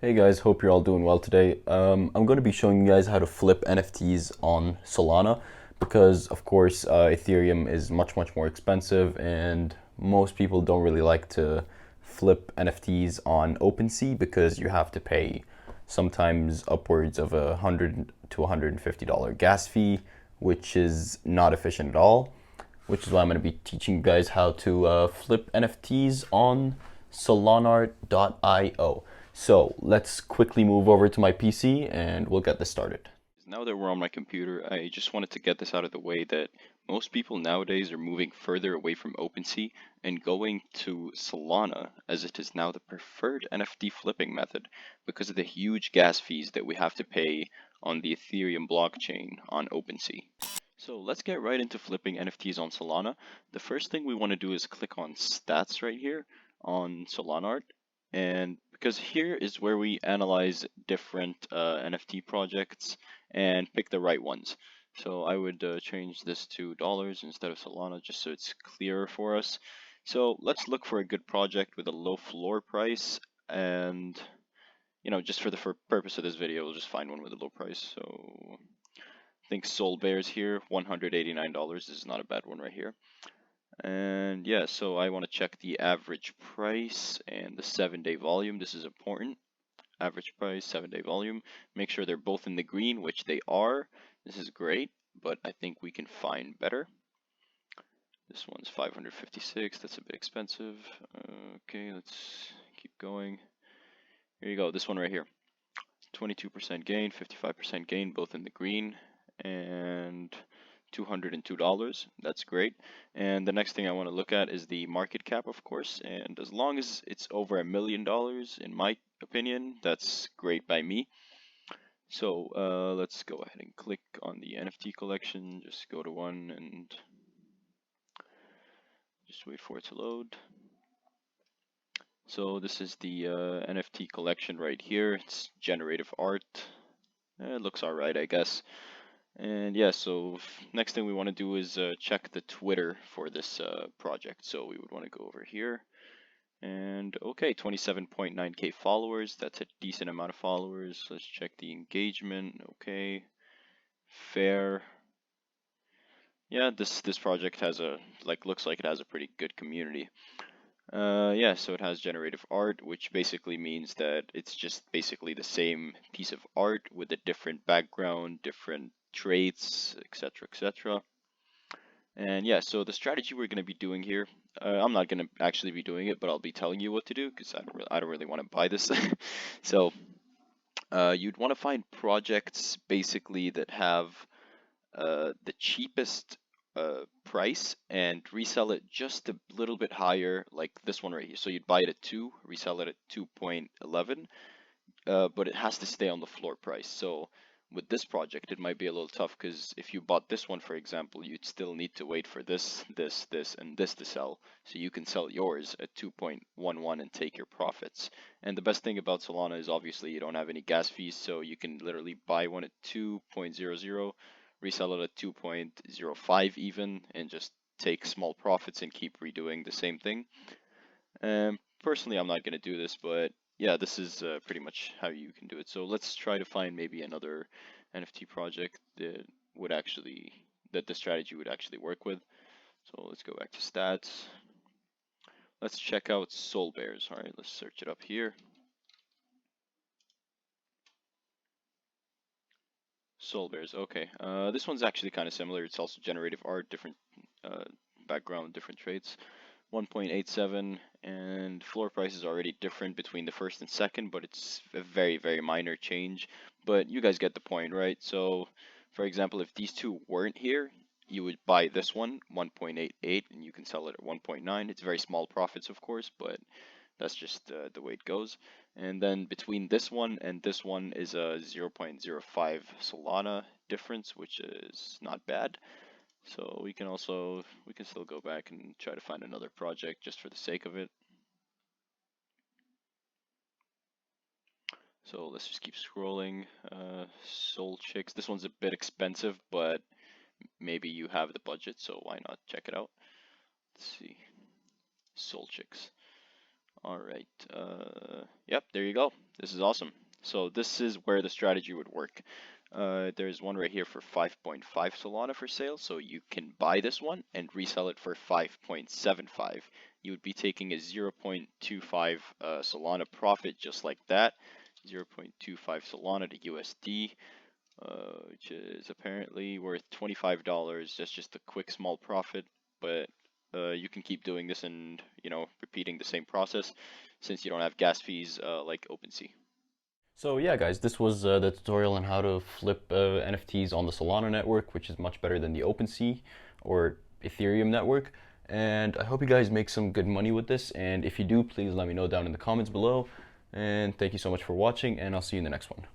Hey guys, hope you're all doing well today. I'm going to be showing you guys how to flip NFTs on Solana because, of course, Ethereum is much more expensive, and most people don't really like to flip NFTs on OpenSea because you have to pay sometimes upwards of $100 to $150 gas fee, which is not efficient at all, which is why I'm going to be teaching you guys how to flip NFTs on Solanart.io. So let's quickly move over to my PC and we'll get this started. Now that we're on my computer, I just wanted to get this out of the way that most people nowadays are moving further away from OpenSea and going to Solana as it is now the preferred NFT flipping method because of the huge gas fees that we have to pay on the Ethereum blockchain on OpenSea. So let's get right into flipping NFTs on Solana. The first thing we want to do is click on stats right here on Solanart. And because here is where we analyze different NFT projects and pick the right ones. So I would change this to dollars instead of Solana just so it's clearer for us. So let's look for a good project with a low floor price, and just for the purpose of this video, we'll just find one with a low price. So I think Soul Bears here, $189. This is not a bad one right here. And yeah, so I want to check the average price and the 7-day volume. This is important. Average price, 7-day volume. Make sure they're both in the green, which they are. This is great, but I think we can find better. This one's 556. That's a bit expensive. Okay, let's keep going. Here you go. This one right here. 22% gain, 55% gain, both in the green, and $202. That's great. And the next thing I want to look at is the market cap, of course. And as long as it's over $1 million, in my opinion, that's great by me. So let's go ahead and click on the NFT collection. Just go to one and just wait for it to load. So this is the NFT collection right here. It's generative art. It looks alright, I guess. And yeah, so next thing we want to do is check the Twitter for this project. So we would want to go over here. And okay, 27.9K followers. That's a decent amount of followers. Let's check the engagement. Okay, fair. Yeah, this project has looks like it has a pretty good community. Yeah, so it has generative art, which basically means that it's just basically the same piece of art with a different background, different traits, etc., etc. And yeah, so the strategy we're going to be doing here, I'm not going to actually be doing it, but I'll be telling you what to do because I don't really want to buy this. So you'd want to find projects basically that have the cheapest price and resell it just a little bit higher, like this one right here. So you'd buy it at 2, resell it at 2.11, but it has to stay on the floor price. So with this project, it might be a little tough because if you bought this one, for example, you'd still need to wait for this, and this to sell. So you can sell yours at 2.11 and take your profits. And the best thing about Solana is obviously you don't have any gas fees, so you can literally buy one at 2.00, resell it at 2.05 even, and just take small profits and keep redoing the same thing. Personally, I'm not going to do this, but yeah, this is pretty much how you can do it. So let's try to find maybe another NFT project that would actually, that the strategy would actually work with. So let's go back to stats. Let's check out Soul Bears. All right, let's search it up here. Soul Bears. Okay, this one's actually kind of similar. It's also generative art, different uh, background, different traits. 1.87, and floor price is already different between the first and second, but it's a very minor change. But you guys get the point, right? So, for example, if these two weren't here, you would buy this one, 1.88, and you can sell it at 1.9. It's very small profits, of course, but that's just the way it goes. And then between this one and this one is a 0.05 Solana difference, which is not bad. So we can still go back and try to find another project just for the sake of it. So let's just keep scrolling. Soul Chicks. This one's a bit expensive, but maybe you have the budget, so why not check it out? Let's see. Soul Chicks. All right. Yep, there you go. This is awesome. So this is where the strategy would work. There's one right here for 5.5 Solana for sale, so you can buy this one and resell it for 5.75. You would be taking a 0.25 Solana profit just like that, 0.25 Solana to USD, which is apparently worth $25. That's just a quick small profit, but you can keep doing this and repeating the same process since you don't have gas fees like OpenSea. So yeah, guys, this was the tutorial on how to flip NFTs on the Solana network, which is much better than the OpenSea or Ethereum network. And I hope you guys make some good money with this. And if you do, please let me know down in the comments below. And thank you so much for watching, and I'll see you in the next one.